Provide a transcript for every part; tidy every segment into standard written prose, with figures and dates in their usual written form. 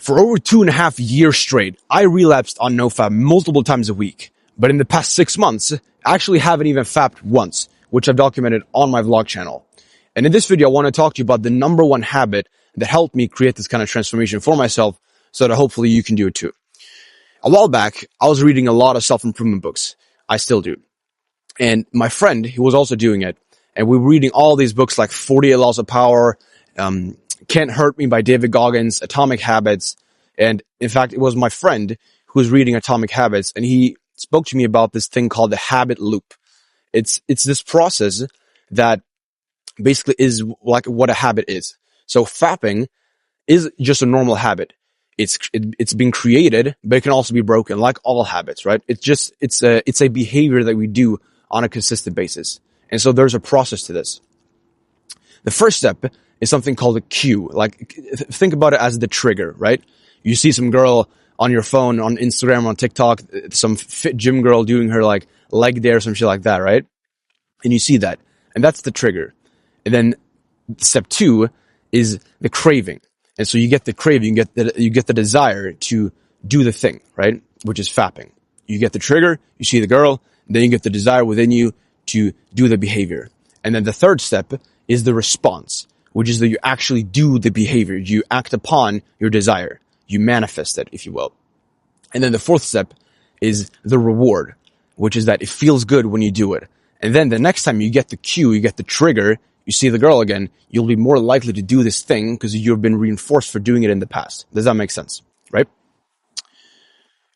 For over 2.5 years straight, I relapsed on NoFap multiple times a week. But in the past 6 months, I actually haven't even fapped once, which I've documented on my vlog channel. And in this video, I want to talk to you about the number one habit that helped me create this kind of transformation for myself so that hopefully you can do it too. A while back, I was reading a lot of self-improvement books. I still do. And my friend, he was also doing it. And we were reading all these books like 48 Laws of Power, Can't Hurt Me by David Goggins, Atomic Habits. And in fact, it was my friend who was reading Atomic Habits, and he spoke to me about this thing called the habit loop. It's this process that basically is like what a habit is. So fapping is just a normal habit. It's been created, but it can also be broken, like all habits, right? It's a behavior that we do on a consistent basis. And so there's a process to this. The first step is something called a cue. Like, think about it as the trigger, right? You see some girl on your phone, on Instagram, on TikTok, some fit gym girl doing her like leg day or some shit like that, right? And you see that. And that's the trigger. And then step 2 is the craving. And so you get the craving, you get the desire to do the thing, right? Which is fapping. You get the trigger, you see the girl, then you get the desire within you to do the behavior. And then the third step is the response, which is that you actually do the behavior. You act upon your desire. You manifest it, if you will. And then the fourth step is the reward, which is that it feels good when you do it. And then the next time you get the cue, you get the trigger, you see the girl again, you'll be more likely to do this thing because you've been reinforced for doing it in the past. Does that make sense? Right?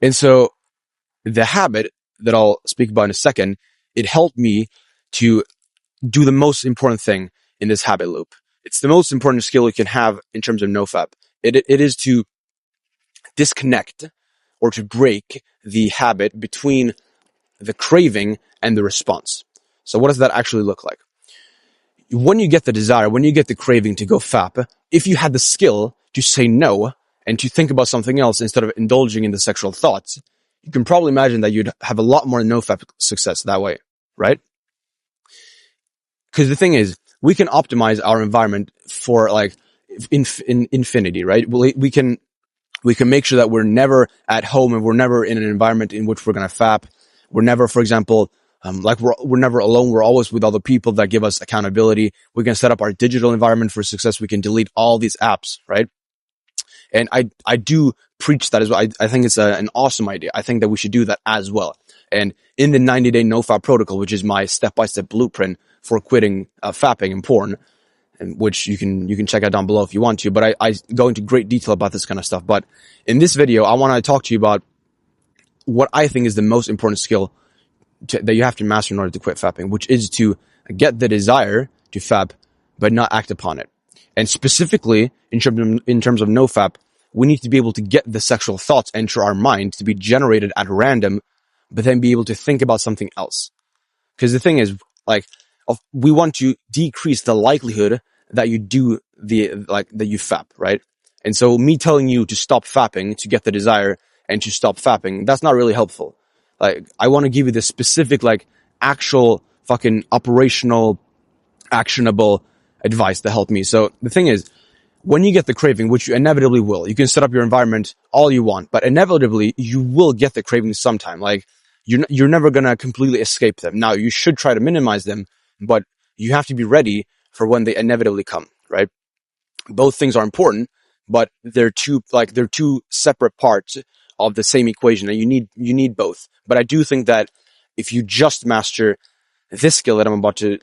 And so the habit that I'll speak about in a second, it helped me to do the most important thing in this habit loop. It's the most important skill you can have in terms of NoFap. It is to disconnect or to break the habit between the craving and the response. So what does that actually look like? When you get the desire, when you get the craving to go fap, if you had the skill to say no and to think about something else instead of indulging in the sexual thoughts, you can probably imagine that you'd have a lot more NoFap success that way, right? Because the thing is, we can optimize our environment for like in infinity, right? We can make sure that we're never at home and we're never in an environment in which we're going to fap. We're never, for example, we're never alone. We're always with other people that give us accountability. We can set up our digital environment for success. We can delete all these apps, right? And I do preach that as well. I think it's an awesome idea. I think that we should do that as well. And in the 90-day NoFap protocol, which is my step-by-step blueprint for quitting fapping and porn, and which you can check out down below if you want to, but I go into great detail about this kind of stuff. But in this video, I want to talk to you about what I think is the most important skill that you have to master in order to quit fapping, which is to get the desire to fap, but not act upon it. And specifically, in terms of NoFap, we need to be able to get the sexual thoughts enter our mind to be generated at random, but then be able to think about something else. Because the thing is, like, we want to decrease the likelihood that you do that you fap, right? And so me telling you to stop fapping, to get the desire and to stop fapping, that's not really helpful. Like, I want to give you the specific, like, actual fucking operational, actionable advice that helped me. So the thing is, when you get the craving, which you inevitably will, you can set up your environment all you want, but inevitably you will get the craving sometime. Like, you're never going to completely escape them. Now, you should try to minimize them, but you have to be ready for when they inevitably come, right? Both things are important, but they're two separate parts of the same equation, and you need both. But I do think that if you just master this skill that I'm about to,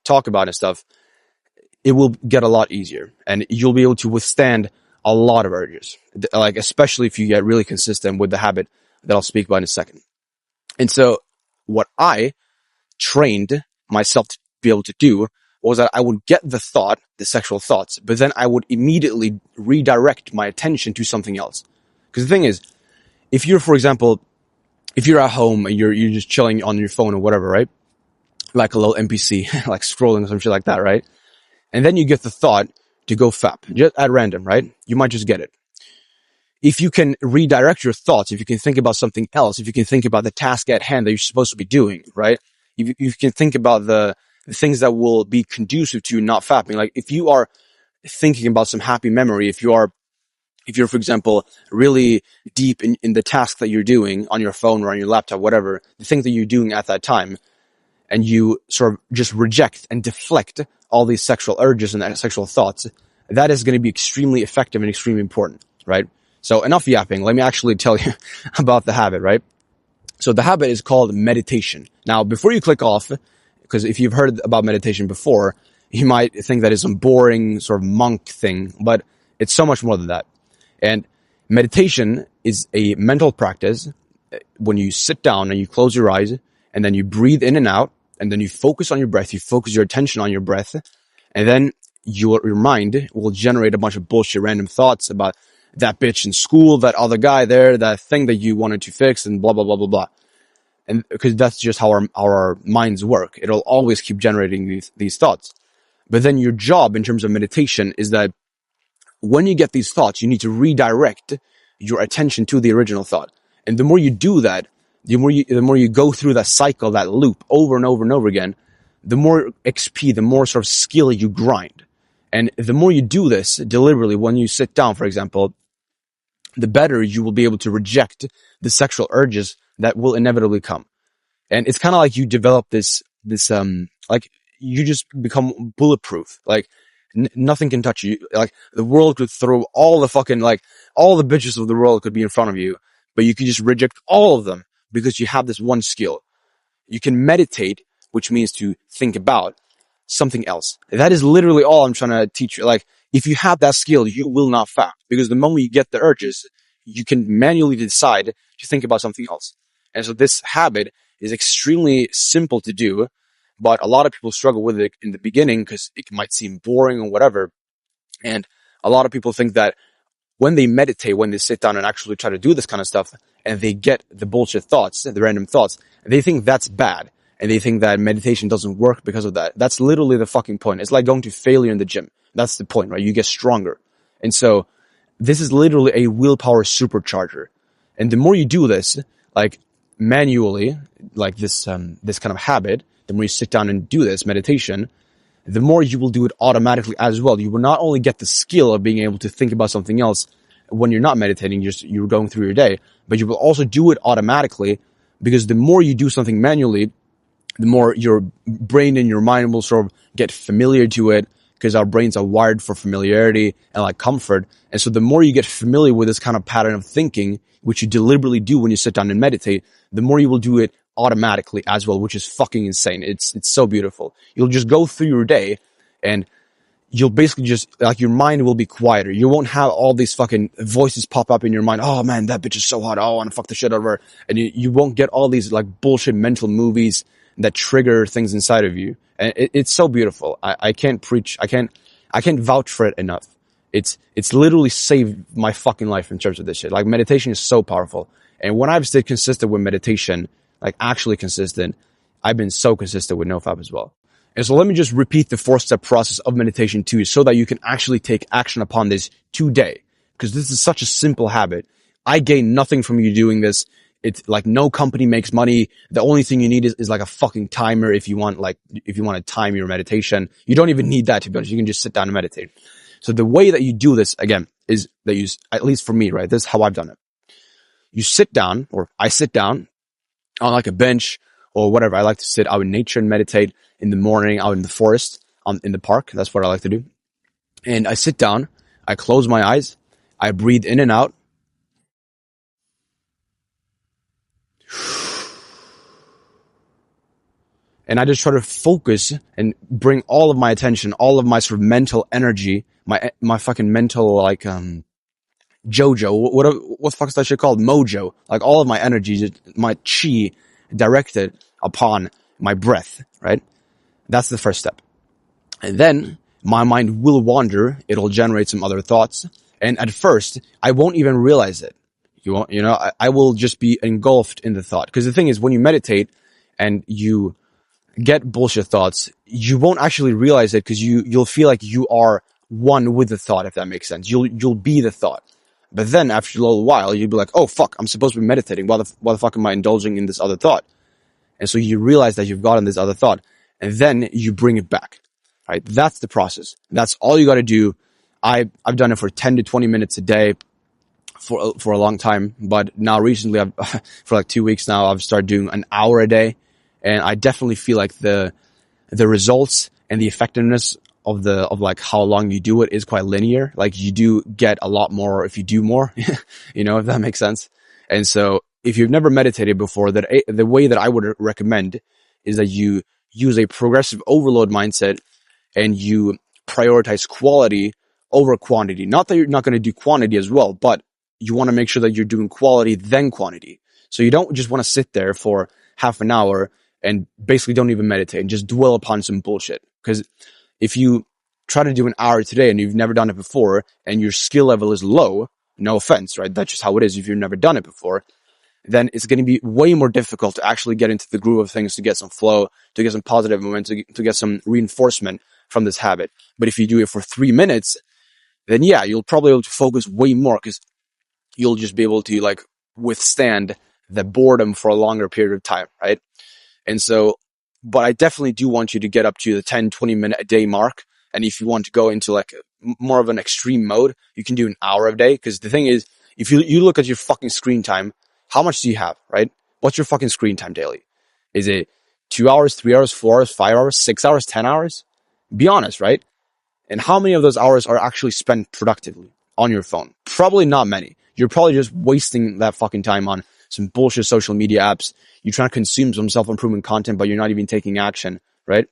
talk about and stuff, it will get a lot easier, and you'll be able to withstand a lot of urges, like, especially if you get really consistent with the habit that I'll speak about in a second. And so what I trained myself to be able to do was that I would get the thought, the sexual thoughts, but then I would immediately redirect my attention to something else. Because the thing is, if you're at home and you're just chilling on your phone or whatever, right? Like a little NPC, like scrolling or some shit like that, right? And then you get the thought to go fap, just at random, right? You might just get it. If you can redirect your thoughts, if you can think about something else, if you can think about the task at hand that you're supposed to be doing, right? If you can think about the things that will be conducive to you not fapping. Like, if you are thinking about some happy memory, if you are If you're, for example, really deep in the task that you're doing on your phone or on your laptop, whatever, the thing that you're doing at that time, and you sort of just reject and deflect all these sexual urges and sexual thoughts, that is going to be extremely effective and extremely important, right? So enough yapping. Let me actually tell you about the habit, right? So the habit is called meditation. Now, before you click off, because if you've heard about meditation before, you might think that it's some boring sort of monk thing, but it's so much more than that. And meditation is a mental practice when you sit down and you close your eyes and then you breathe in and out and then you focus on your breath, you focus your attention on your breath, and then your mind will generate a bunch of bullshit random thoughts about that bitch in school, that other guy there, that thing that you wanted to fix, and blah, blah, blah, blah, blah. And because that's just how our minds work. It'll always keep generating these thoughts. But then your job in terms of meditation is that when you get these thoughts, you need to redirect your attention to the original thought. And the more you do that, the more you go through that cycle, that loop over and over and over again, the more XP, the more sort of skill you grind. And the more you do this deliberately, when you sit down, for example, the better you will be able to reject the sexual urges that will inevitably come. And it's kind of like you develop this, like you just become bulletproof. Like nothing can touch you. Like the world could throw all the fucking, like all the bitches of the world could be in front of you, but you can just reject all of them because you have this one skill. You can meditate, which means to think about something else. That is literally all I'm trying to teach you. Like, if you have that skill, you will not fap, because the moment you get the urges, you can manually decide to think about something else. And so this habit is extremely simple to do, but a lot of people struggle with it in the beginning because it might seem boring or whatever. And a lot of people think that when they meditate, when they sit down and actually try to do this kind of stuff, and they get the bullshit thoughts, the random thoughts, they think that's bad. And they think that meditation doesn't work because of that. That's literally the fucking point. It's like going to failure in the gym. That's the point, right? You get stronger. And so this is literally a willpower supercharger. And the more you do this, like manually, like this kind of habit, the more you sit down and do this meditation, the more you will do it automatically as well. You will not only get the skill of being able to think about something else when you're not meditating, you're going through your day, but you will also do it automatically, because the more you do something manually, the more your brain and your mind will sort of get familiar to it, because our brains are wired for familiarity and like comfort. And so the more you get familiar with this kind of pattern of thinking, which you deliberately do when you sit down and meditate, the more you will do it automatically as well, which is fucking insane. It's so beautiful. You'll just go through your day and you'll basically just, like, your mind will be quieter. You won't have all these fucking voices pop up in your mind. Oh man, that bitch is so hot. Oh, I want to fuck the shit out of her. And you won't get all these like bullshit mental movies that trigger things inside of you. And it's so beautiful. I can't preach. I can't vouch for it enough. It's literally saved my fucking life in terms of this shit. Like, meditation is so powerful. And when I've stayed consistent with meditation, like actually consistent, I've been so consistent with NoFap as well. And so let me just repeat the 4-step process of meditation to you, so that you can actually take action upon this today. Because this is such a simple habit. I gain nothing from you doing this. It's like no company makes money. The only thing you need is like a fucking timer if you want to time your meditation. You don't even need that, to be honest. You can just sit down and meditate. So the way that you do this, again, is that you, at least for me, right? This is how I've done it. You sit down, or I sit down on like a bench or whatever. I like to sit out in nature and meditate in the morning, out in the forest, in the park. That's what I like to do. And I sit down, I close my eyes, I breathe in and out. And I just try to focus and bring all of my attention, all of my sort of mental energy, my fucking mental, like, Jojo, what the fuck is that shit called? Mojo. Like, all of my energy, my chi, directed upon my breath, right? That's the first step. And then my mind will wander. It'll generate some other thoughts. And at first, I won't even realize it. I will just be engulfed in the thought. Because the thing is, when you meditate and you get bullshit thoughts, you won't actually realize it, because you'll feel like you are one with the thought, if that makes sense. You'll be the thought. But then after a little while, you'll be like, oh fuck, I'm supposed to be meditating. Why the fuck am I indulging in this other thought? And so you realize that you've gotten this other thought, and then you bring it back. Right? That's the process. That's all you got to do. I've done it for 10 to 20 minutes a day. for a long time, but now recently I've for like 2 weeks now I've started doing an hour a day, and I definitely feel like the results and the effectiveness of like how long you do it is quite linear. Like you do get a lot more if you do more, if that makes sense. And so if you've never meditated before, the way that I would recommend is that you use a progressive overload mindset and you prioritize quality over quantity. Not that you're not going to do quantity as well, but you want to make sure that you're doing quality then quantity. So you don't just want to sit there for half an hour and basically don't even meditate and just dwell upon some bullshit. Because if you try to do an hour today and you've never done it before and your skill level is low, no offense, right? That's just how it is. If you've never done it before, then it's going to be way more difficult to actually get into the groove of things, to get some flow, to get some positive momentum, to get some reinforcement from this habit. But if you do it for 3 minutes, then yeah, you'll probably be able to focus way more because you'll just be able to like withstand the boredom for a longer period of time, right? And so, but I definitely do want you to get up to the 10, 20 minute a day mark. And if you want to go into like more of an extreme mode, you can do an hour a day. Because the thing is, if you look at your fucking screen time, how much do you have, right? What's your fucking screen time daily? Is it 2 hours, 3 hours, 4 hours, 5 hours, 6 hours, 10 hours? Be honest, right? And how many of those hours are actually spent productively on your phone? Probably not many. You're probably just wasting that fucking time on some bullshit social media apps. You're trying to consume some self-improvement content, but you're not even taking action, right?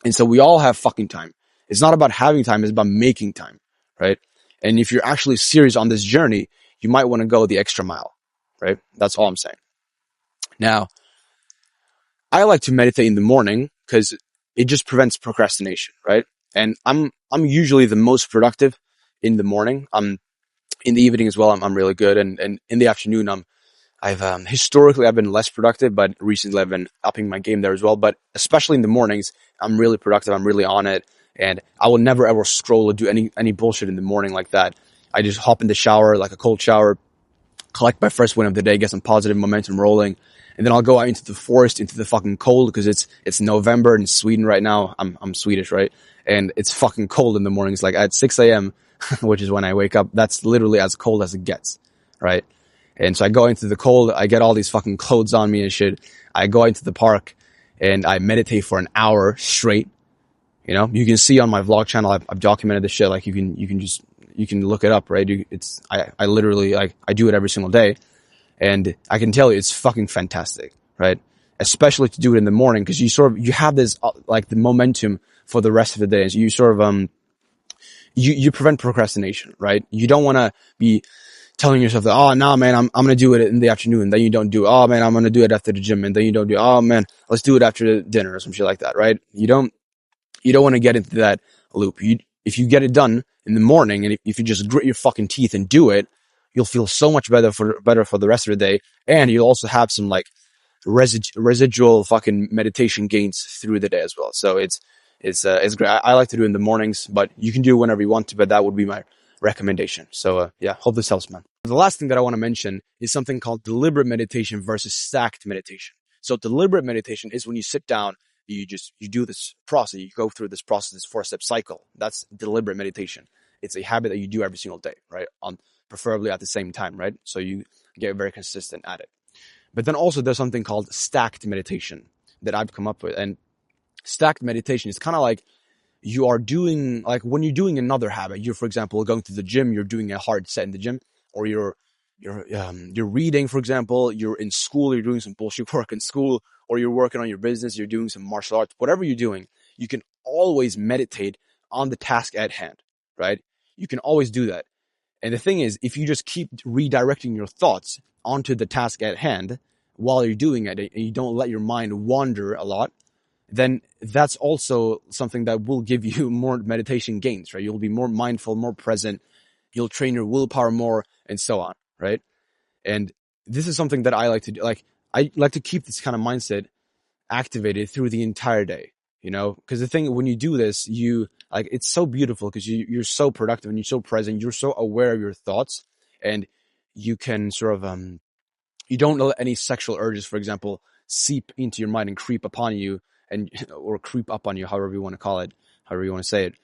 And so we all have fucking time. It's not about having time, it's about making time, right? And if you're actually serious on this journey, you might want to go the extra mile, right? That's all I'm saying. Now, I like to meditate in the morning because it just prevents procrastination, right? And I'm usually the most productive in the morning. In the evening as well, I'm really good. And in the afternoon, historically I've been less productive, but recently I've been upping my game there as well. But especially in the mornings, I'm really productive. I'm really on it. And I will never ever scroll or do any bullshit in the morning like that. I just hop in the shower, like a cold shower, collect my first win of the day, get some positive momentum rolling. And then I'll go out into the forest, into the fucking cold, because it's November in Sweden right now. I'm Swedish, right? And it's fucking cold in the mornings, like at 6 a.m., which is when I wake up. That's literally as cold as it gets, right? And so I go into the cold, I get all these fucking clothes on me and shit. I go into the park and I meditate for an hour straight. You can see on my vlog channel, I've documented this shit. Like you can look it up, right? I literally, I do it every single day. And I can tell you, it's fucking fantastic, right? Especially to do it in the morning, because you have this, like the momentum for the rest of the day. So you prevent procrastination, right? You don't want to be telling yourself that, oh, no, man, I'm going to do it in the afternoon. Then you don't do it. Oh, man, I'm going to do it after the gym. And then you don't do it. Oh, man, let's do it after dinner or some shit like that, right? You don't want to get into that loop. If you get it done in the morning, and if you just grit your fucking teeth and do it, you'll feel so much better for the rest of the day. And you'll also have some like residual fucking meditation gains through the day as well. So it's great. I like to do it in the mornings, but you can do it whenever you want to, but that would be my recommendation. So yeah, hope this helps, man. The last thing that I want to mention is something called deliberate meditation versus stacked meditation. So deliberate meditation is when you sit down, you do this process, you go through this process, this 4-step cycle. That's deliberate meditation. It's a habit that you do every single day, right? Preferably at the same time, right? So you get very consistent at it. But then also there's something called stacked meditation that I've come up with. And stacked meditation is kind of like you are doing, like when you're doing another habit, you're, for example, going to the gym, you're doing a hard set in the gym, or you're reading, for example, you're in school, you're doing some bullshit work in school, or you're working on your business, you're doing some martial arts, whatever you're doing, you can always meditate on the task at hand, right? You can always do that. And the thing is, if you just keep redirecting your thoughts onto the task at hand while you're doing it, and you don't let your mind wander a lot, then that's also something that will give you more meditation gains, right? You'll be more mindful, more present. You'll train your willpower more, and so on, right? And this is something that I like to do. Like, I like to keep this kind of mindset activated through the entire day, because the thing, when you do this, it's so beautiful because you're so productive and you're so present, you're so aware of your thoughts, and you can sort of, you don't let any sexual urges, for example, seep into your mind and creep upon you or creep up on you, however you want to call it, however you want to say it.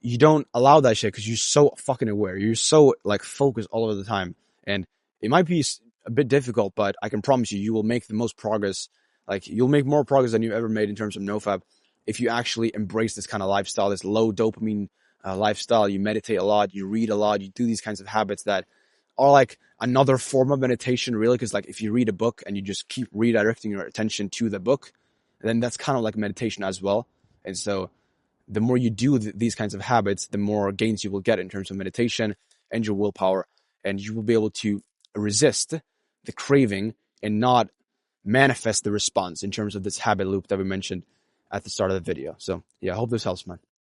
you don't allow that shit because you're so fucking aware. You're so like focused all of the time. And it might be a bit difficult, but I can promise you, you will make the most progress. Like you'll make more progress than you've ever made in terms of nofap if you actually embrace this kind of lifestyle, this low dopamine lifestyle. You meditate a lot, you read a lot, you do these kinds of habits that are like another form of meditation, really. Because like if you read a book and you just keep redirecting your attention to the book, then that's kind of like meditation as well. And so the more you do these kinds of habits, the more gains you will get in terms of meditation and your willpower, and you will be able to resist the craving and not manifest the response in terms of this habit loop that we mentioned at the start of the video. So yeah, I hope this helps, man.